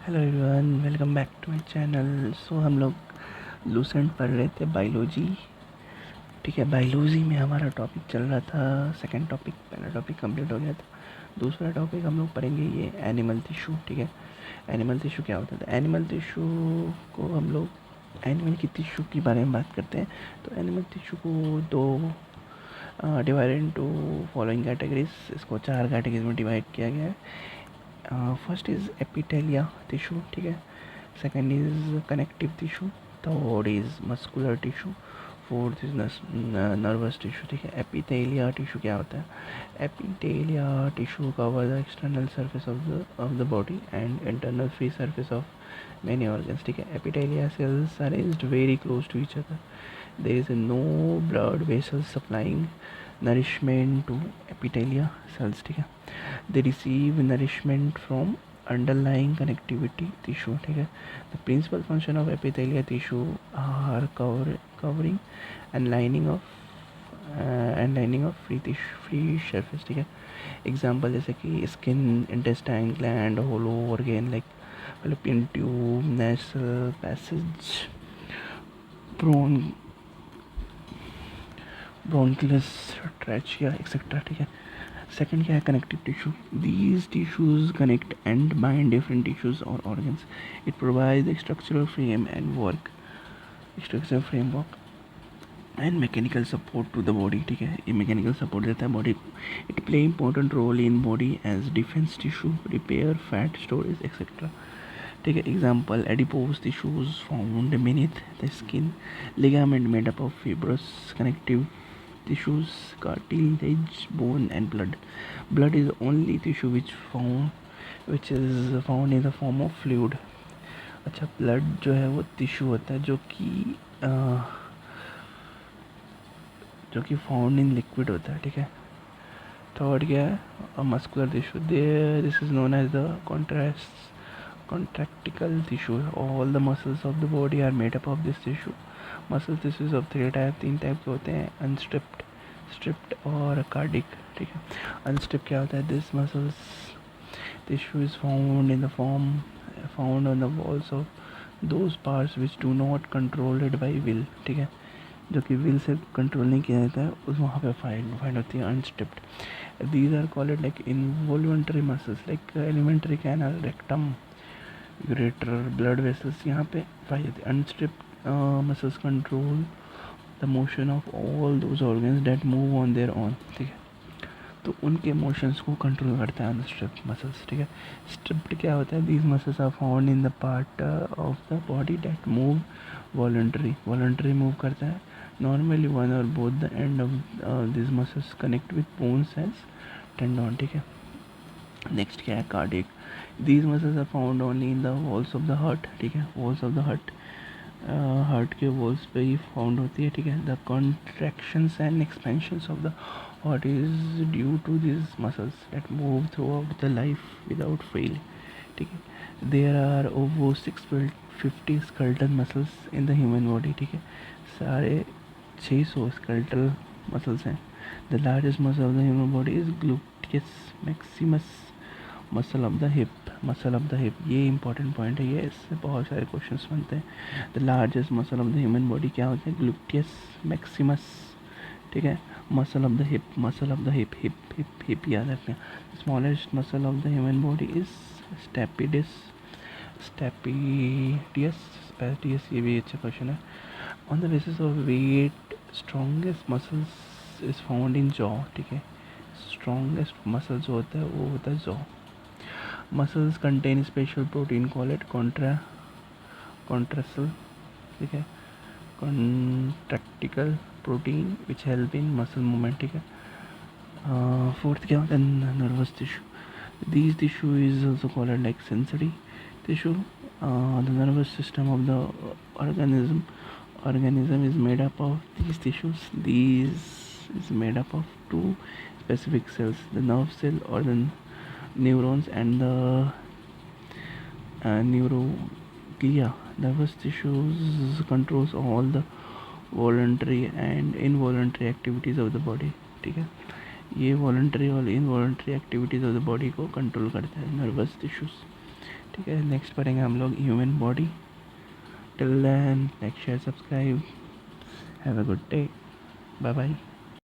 Hello everyone, welcome back to my channel. So हम लोग Lucent पढ़ रहे थे बायोलॉजी। ठीक है, बायोलॉजी में हमारा टॉपिक चल रहा था सेकंड टॉपिक। पहला टॉपिक कंप्लीट हो गया था। दूसरा टॉपिक हम लोग पढ़ेंगे ये एनिमल टिश्यू। ठीक है, एनिमल टिश्यू क्या होता है? एनिमल टिश्यू को हम लोग एनिमल की टिश्यू के बारे में बात करते हैं। तो एनिमल टिश्यू को दो डिवाइड इनटू फॉलोइंग कैटेगरीज। इसको चार कैटेगरीज में डिवाइड किया गया है। First is epithelia tissue. ठीक है, second is connective tissue, third is muscular tissue, fourth is nervous tissue. ठीक है, एपिथेलिया टिश्यू क्या होता है? Epithelia tissue cover the external surface of the body and internal free surface of many organs. ठीक है, epithelia cells arranged very close to each other. There is no blood vessels supplying nourishment to epithelia cells. ठीक है, they receive nourishment from underlying connectivity tissue. ठीक है, the principal function of epithelia tissue are covering and lining of free surface. ठीक है, example जैसे कि skin, intestine gland, hollow organ like fallopian tube, nasal passage, bron bronchus, trachea, etc. ठीक है, second क्या है? Connective tissue. These tissues connect and bind different tissues और organs. It provide structural frame and work structural framework and mechanical support to the body. ठीक है, ये mechanical support देता है बॉडी को. It play important role in body as defence tissue, repair, fat storage etcetera. ठीक है, example adipose tissues found beneath the skin, ligament made up of fibrous connective tissues, cartilage, bone and blood. Blood is the only tissue which is found in the form of fluid. अच्छा, blood जो है वो tissue होता है जो कि found in liquid होता है. ठीक है, थर्ड क्या है? Muscular tissue. This is known as the contractical tissue. All the muscles of the body are made up of this tissue. Muscle tissues of तीन टाइप के होते हैं: अनस्ट्रिप्ड, स्ट्रिप्ड और कार्डिक. ठीक है, अनस्ट्रिप्ड क्या होता है? This muscles tissue is found on the walls of those parts which do not controlled by will. ठीक है, जो कि विल से कंट्रोल नहीं किया जाता है, उस वहाँ पे फाइंड होती है unstriped. These are called like involuntary muscles like alimentary canal, rectum, ureter, blood vessels. यहाँ पे पाई जाती है. Unstriped muscles control the motion of all those organs that move on their own. ठीक है, तो उनके मोशंस को कंट्रोल करता है अनस्ट्रिप्ड मसल्स. ठीक है, स्ट्रिप्ड क्या होता है? These muscles are found in the part of the body that move voluntary move करता है. नॉर्मली वन और both the end of this muscles connect with bones and tendon. ठीक है, नेक्स्ट क्या है? Cardiac. These muscles are found only in the walls of the heart. ठीक है, walls of the heart के वॉल्स पे ही फाउंड होती है. ठीक है, the contractions and expansions of the heart is due to this muscles that move throughout the life without fail. ठीक है, there are over 650 skeletal muscles in the human body. ठीक है, सारे 600 स्केलेटल मसल्स हैं. The largest muscle of the human body is gluteus maximus muscle of the hip. ये important point है, ये इससे बहुत सारे क्वेश्चंस बनते हैं. The largest muscle of the human body क्या होता है? Gluteus maximus. ठीक है, मसल ऑफ द हिप याद रखना. Smallest muscle of the human body is stapedius. ये भी अच्छा क्वेश्चन है. On the basis of weight strongest muscles is found in jaw. ठीक है, स्ट्रॉन्गेस्ट मसल जो होता है वो होता है jaw. Muscles contain special protein called contractile. ठीक है, contractile protein which help in muscle movement. ठीक है, फोर्थ क्या होता है? Nervous tissue. These tissue is also called like sensory tissue. The nervous system of the organism is made up of these tissues. These is made up of two specific cells: the nerve cell or the neurons and the neuroglia. Nervous tissues controls all the voluntary and involuntary activities of the body. ठीक है, ये voluntary और involuntary activities of the body को control करता है nervous tissues. ठीक है, next पढ़ेंगे हम लोग human body. Till then like share subscribe, have a good day, bye bye.